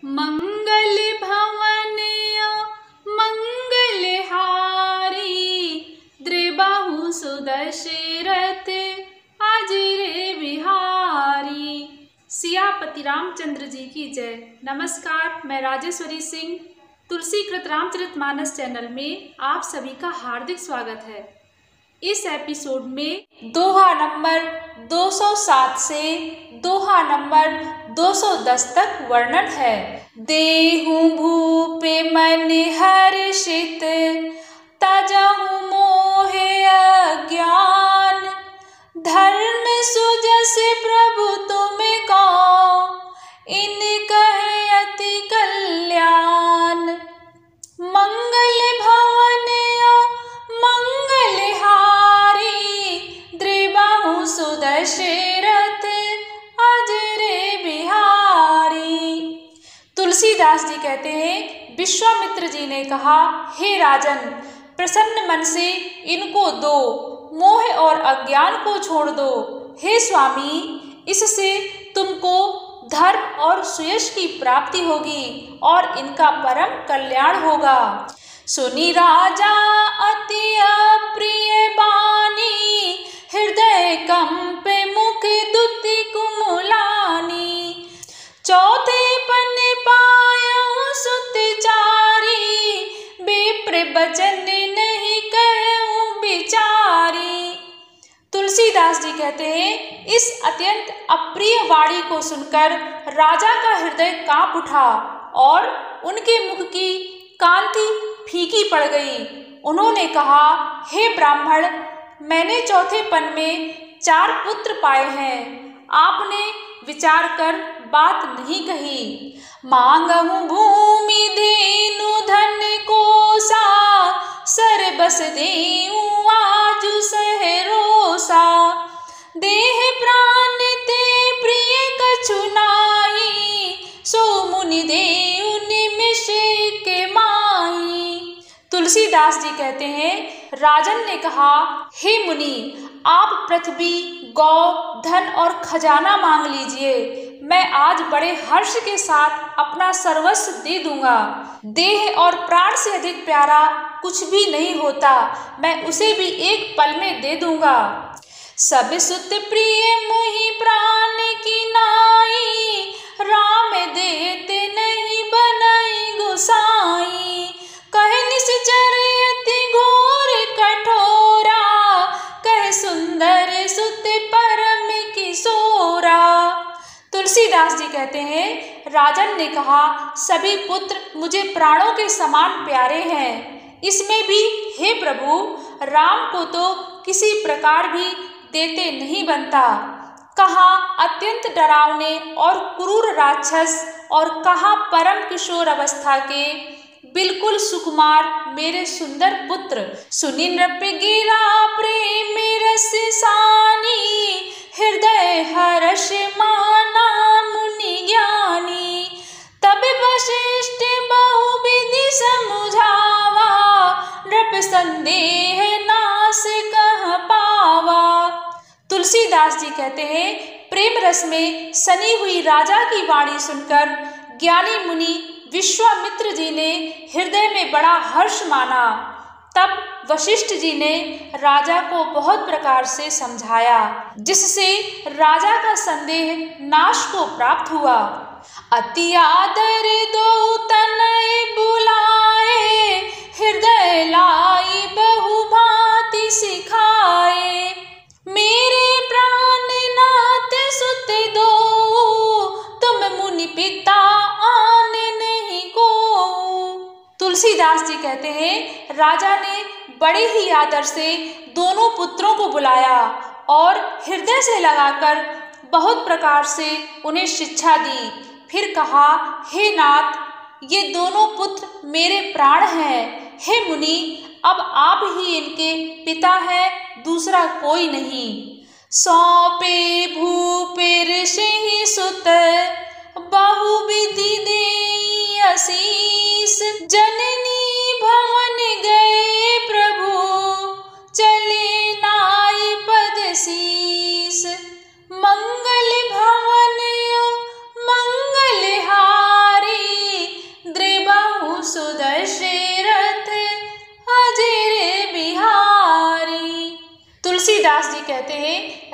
मंगल भवन मंगलहारी, द्रिबाहु सुदशरथ अजर बिहारी। सियापति रामचंद्र जी की जय। नमस्कार, मैं राजेश्वरी सिंह तुलसीकृत रामचरितमानस चैनल में आप सभी का हार्दिक स्वागत है। इस एपिसोड में दोहा नंबर 207 से दोहा नंबर 210 तक वर्णन है। देहु भूपे मन हर्षित, तजहु मोह अज्ञान, धर्म सुजस प्रभु तुम कहो, इन कहे अति कल्याण। मंगल भवन मंगलहारी, द्रिबाहु सुदशरथ अजर बिहारी। तुलसीदास जी कहते हैं, विश्वामित्र जी ने कहा, हे राजन, प्रसन्न मन से इनको दो, मोह और अज्ञान को छोड़ दो। हे स्वामी, इससे तुमको धर्म और सुयश की प्राप्ति होगी और इनका परम कल्याण होगा। सुनी राजा अति अप्रिय बानी, हृदय कंपे मुख दुति कुमुलानी। चौथे पन पायउ सुत चारी, विप्र बचन नहीं कहूँ बिचारी। तुलसीदास जी कहते हैं, इस अत्यंत अप्रिय वाणी को सुनकर राजा का हृदय कांप उठा और उनके मुख की कांति फीकी पड़ गई। उन्होंने कहा, हे ब्राह्मण, मैंने चौथे पन में 4 पुत्र पाए हैं, आपने विचार कर बात नहीं कही। मांगहु भूमि धेनु धन कोसा, सर बस देऊं आजु सहरोसा। देह प्राण ते प्रिय कछु नाहि, सो मुनि देऊ निमिष के माही। तुलसीदास जी कहते हैं, राजन ने कहा, हे मुनि, आप पृथ्वी, गौ, धन और खजाना मांग लीजिए, मैं आज बड़े हर्ष के साथ अपना सर्वस्व दे दूंगा। देह और प्राण से अधिक प्यारा कुछ भी नहीं होता, मैं उसे भी एक पल में दे दूंगा। सब सुत प्रिय मुहि प्राण की नाई, राम देते नहीं बनई गोसाई। कहे निश्चर अति घोर कठोरा, कहे सुंदर सुत परम किशोरा। तुलसीदास जी कहते हैं, राजन ने कहा, सभी पुत्र मुझे प्राणों के समान प्यारे हैं, इसमें भी हे प्रभु, राम को तो किसी प्रकार भी देते नहीं बनता। कहाँ अत्यंत डरावने और क्रूर राक्षस और कहाँ परम किशोर अवस्था के बिल्कुल सुकुमार मेरे सुंदर पुत्र। सुनि नृप गिरा प्रेम रस सानी, हृदय हर्ष माना मुनि ज्ञानी। तब वशिष्ठ बहुविधि समुझावा, नृप संदेह नास कह पावा। तुलसीदास जी कहते हैं, प्रेम रस में सनी हुई राजा की वाणी सुनकर ज्ञानी मुनि विश्वामित्र जी ने हृदय में बड़ा हर्ष माना। तब वशिष्ठ जी ने राजा को बहुत प्रकार से समझाया, जिससे राजा का संदेह नाश को प्राप्त हुआ। अति आदर दो तनय बुलाए, हृदय लाई बहु भांति सिखाए। मेरे प्राण नाथ सुत दो, तुम मुनि पिता आन नहीं को। तुलसीदास जी कहते हैं, राजा ने बड़े ही आदर से दोनों पुत्रों को बुलाया और हृदय से लगाकर बहुत प्रकार से उन्हें शिक्षा दी। फिर कहा, हे नाथ, ये दोनों पुत्र मेरे प्राण हैं। हे मुनि, अब आप ही इनके पिता हैं, दूसरा कोई नहीं। सौंपे भूपे ऋषि सुत, बहुविधि देई आशीष। जननी भवन गए प्रभु, चले नाई पद शीस। मंगल भवन मंगलहारी,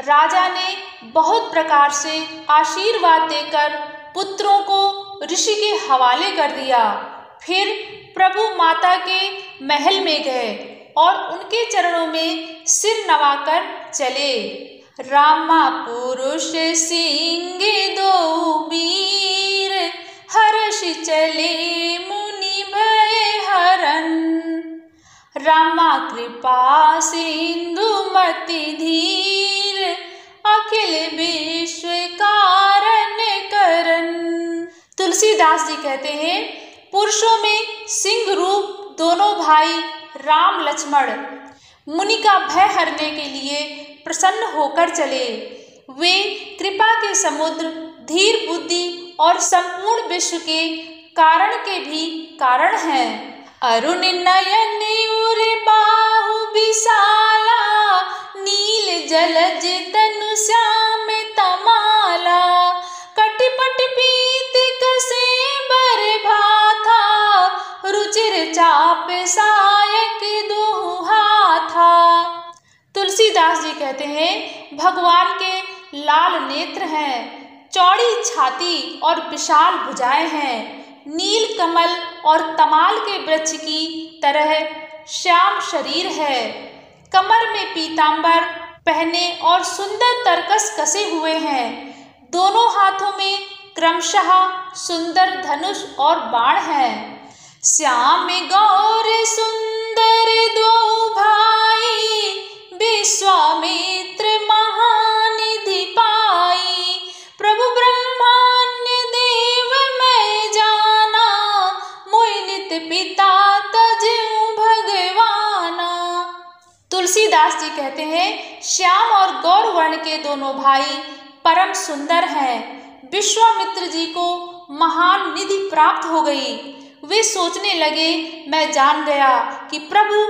राजा ने बहुत प्रकार से आशीर्वाद देकर पुत्रों को ऋषि के हवाले कर दिया। फिर प्रभु माता के महल में गए और उनके चरणों में सिर नवाकर चले। रामा पुरुष सिंह दो वीर, हर्ष चले मुनि भय हरन। रामा कृपा सिंधु मति धीर, अखिल विश्व कारण करन। तुलसीदास जी कहते हैं, पुरुषों में सिंह रूप दोनों भाई राम लक्ष्मण मुनि का भय हरने के लिए प्रसन्न होकर चले। वे कृपा के समुद्र, धीर बुद्धि और संपूर्ण विश्व के कारण के भी कारण हैं। अरुण नयन उर बाहु विशाला, नील जलज तनु श्याम तमाला। कटिपट पीत कसे बर भाथा, रुचिर चाप सायक दुहु हाथा। तुलसीदास जी कहते हैं, भगवान के लाल नेत्र हैं, चौड़ी छाती और विशाल भुजाएं हैं, नील कमल और तमाल के वृक्ष की तरह श्याम शरीर है, कमर में पीतांबर पहने और सुंदर तरकस कसे हुए हैं, दोनों हाथों में क्रमशः सुंदर धनुष और बाण हैं। श्याम गौर सुंदर दो भाई, विश्वामित्र महानिधि पाई। प्रभु ब्रह्माण्य देव मैं जाना, मोहि नित पिता तजहु भगवाना। तुलसीदास जी कहते हैं, श्याम और गौर वर्ण के दोनों भाई परम सुंदर हैं। विश्वामित्र जी को महान निधि प्राप्त हो गई। वे सोचने लगे, मैं जान गया कि प्रभु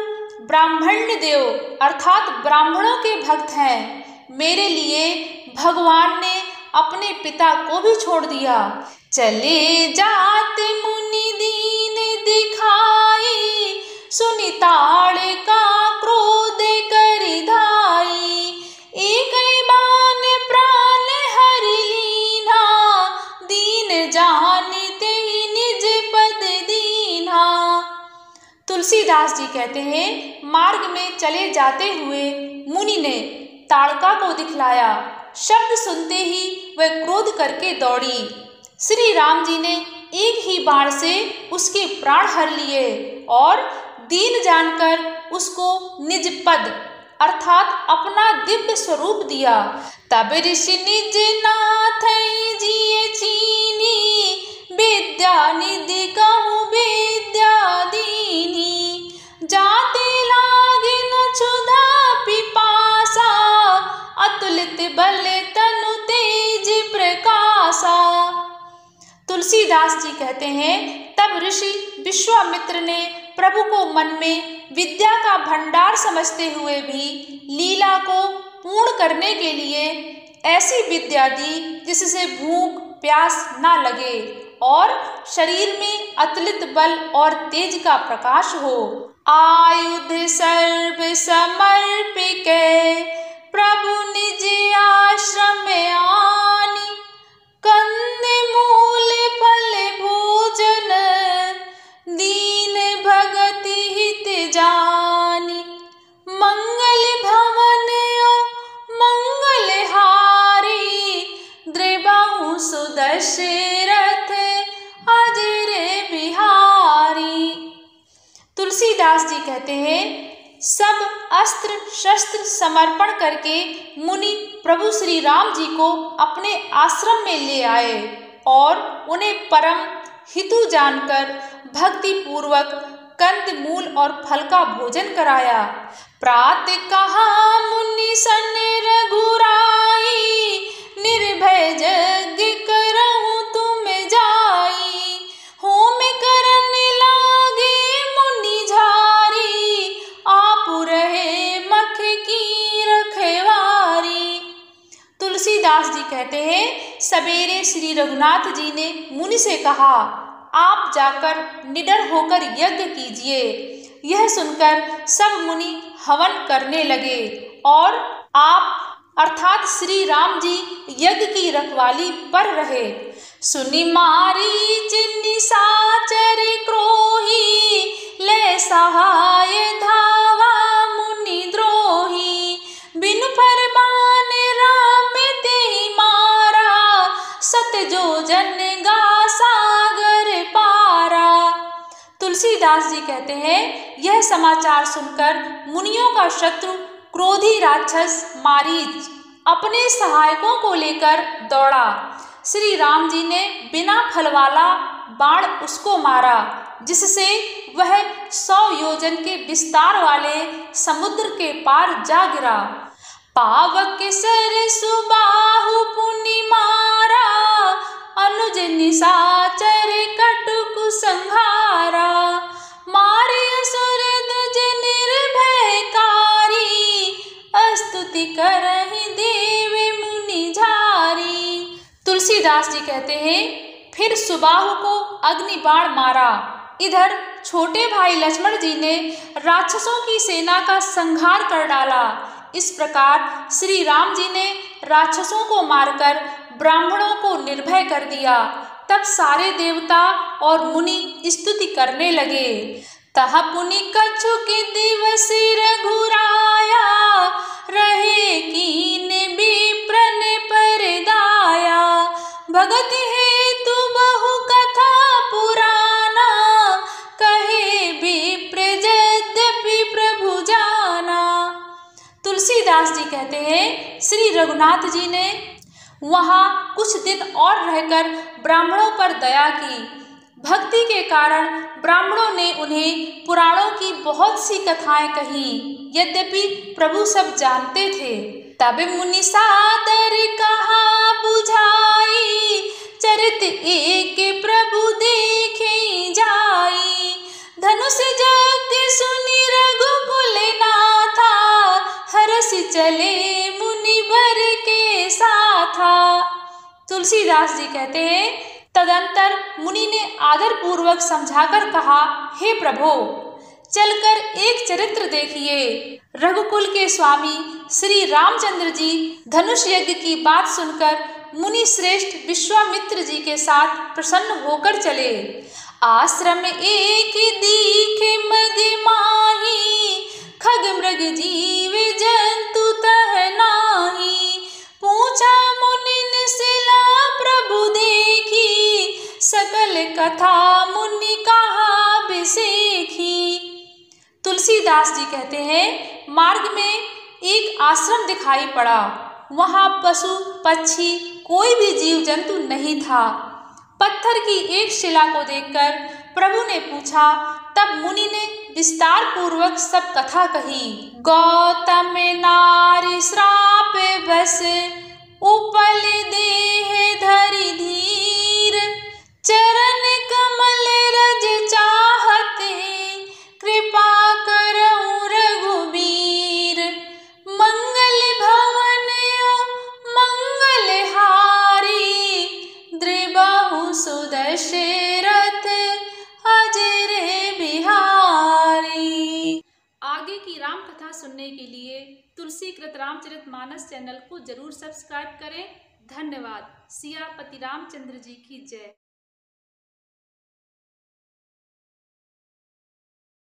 ब्राह्मण्य देव अर्थात ब्राह्मणों के भक्त हैं। मेरे लिए भगवान ने अपने पिता को भी छोड़ दिया। चले जात मुनि दीन दिखाई, सुनि ताड़ का क्रोध करि धाई। एक बान प्राण हरि लीन्हा, दीन जानते निज पद दीन्हा। तुलसीदास जी कहते हैं, मार्ग में चले जाते हुए मुनि ने ताड़का को दिखलाया। शब्द सुनते ही वह क्रोध करके दौड़ी। श्री राम जी ने एक ही बाण से उसके प्राण हर लिए और दीन जानकर उसको निज पद अर्थात अपना दिव्य स्वरूप दिया। तब ऋषि निज नाथ जिए चीनी, विद्या निधि कहूँ विद्या दीनी। जाते लागे न क्षुधा पिपासा, अतुलित बल तनु तेज प्रकाशा। तुलसीदास जी कहते हैं, तब ऋषि विश्वामित्र ने प्रभु को मन में विद्या का भंडार समझते हुए भी लीला को पूर्ण करने के लिए ऐसी विद्या दी जिससे भूख प्यास ना लगे और शरीर में अतुलित बल और तेज का प्रकाश हो। आयुध सर्व समर्पित प्रभु निज आश्रम आनी, कंद मूल फल भोजन दीन भगति हित जानी। मंगल भवन मंगल हारी, द्रिबाहु सुदशरथ अजर बिहारी। तुलसीदास जी कहते हैं, सब अस्त्र शस्त्र समर्पण करके मुनि प्रभु श्री राम जी को अपने आश्रम में ले आए और उन्हें परम हितु जानकर भक्ति पूर्वक कंद मूल और फल का भोजन कराया। प्रातः कहा मुनि सन रघुराई, निर्भय यज्ञ करहु तुम जाई। होम करने लागे मुनि झारी, आप रहे मख की रखवारी। तुलसीदास जी कहते हैं, सवेरे श्री रघुनाथ जी ने मुनि से कहा, आप जाकर निडर होकर यज्ञ कीजिए। यह सुनकर सब मुनि हवन करने लगे और आप अर्थात श्री राम जी यज्ञ की रखवाली पर रहे। सुनि मारीच निशाचर क्रोही, ले सहाय धावा मुनि द्रोही। बिनु फरमान राम तेहि मारा, सत जो जन गा सागर पारा। तुलसीदास जी कहते हैं, यह समाचार सुनकर मुनियों का शत्रु क्रोधी राक्षस मारीच अपने सहायकों को लेकर दौड़ा। श्री राम जी ने बिना फल वाला बाण उसको मारा, जिससे वह 100 योजन के विस्तार वाले समुद्र के पार जा गिरा। पावक सर सुबाहु पुनि मारा, अनुज निशाचर कटुक संहारा। मारे असुर द्विज निर्भयकारी, स्तुति करहि देव मुनि झारी। तुलसीदास जी कहते हैं, फिर सुबाहु को अग्नि बाण मारा। इधर छोटे भाई लक्ष्मण जी ने राक्षसों की सेना का संहार कर डाला। इस प्रकार श्री राम जी ने राक्षसों को मारकर ब्राह्मणों को निर्भय कर दिया। तब सारे देवता और मुनि स्तुति करने लगे। तह पुनि कछुक दिवस रघुराया, रहे कीन विप्रन पर दाया। भगत हेतु बहु कथा पुराना, कहे विप्र यद्यपि प्रभु जाना। तुलसीदास जी कहते हैं, श्री रघुनाथ जी ने वहाँ कुछ दिन और रहकर ब्राह्मणों पर दया की। भक्ति के कारण ब्राह्मणों ने उन्हें पुराणों की बहुत सी कथाएं कही, यद्यपि प्रभु सब जानते थे। तब मुनि सादर कहा बुझाई, चरित एक प्रभु देखे जाई। धनुष यज्ञ सुनि रघुकुल नाथा, हरष चले मुनिवर के साथा। तुलसीदास जी कहते हैं, तदंतर मुनि ने आदर पूर्वक समझाकर कहा, हे प्रभु, चलकर एक चरित्र देखिए। रघुकुल के स्वामी श्री रामचंद्र जी धनुष यज्ञ की बात सुनकर मुनि श्रेष्ठ विश्वामित्र जी के साथ प्रसन्न होकर चले। आश्रम एक दीख मग माही, खग मृग जीव जंतु तह नाही। पूछा मुनि सिला प्रभु देखी, सकल कथा मुनि कहा बिसेखी। तुलसीदास जी कहते हैं, मार्ग में एक आश्रम दिखाई पड़ा। वहाँ पशु पक्षी कोई भी जीव जंतु नहीं था। पत्थर की एक शिला को देखकर प्रभु ने पूछा। तब मुनि ने विस्तार पूर्वक सब कथा कही। गौतम नारी श्राप बस, उपल देह धरि धीर। चरण कमल रज चाहते, कृपा करऊं रघुबीर। मंगल भवन मंगल हारी, द्रिबाहु सुदशरथ अजर बिहारी। आगे की राम कथा सुनने के लिए तुलसीकृत रामचरितमानस चैनल को जरूर सब्सक्राइब करें। धन्यवाद। सियापति रामचंद्र जी की जय।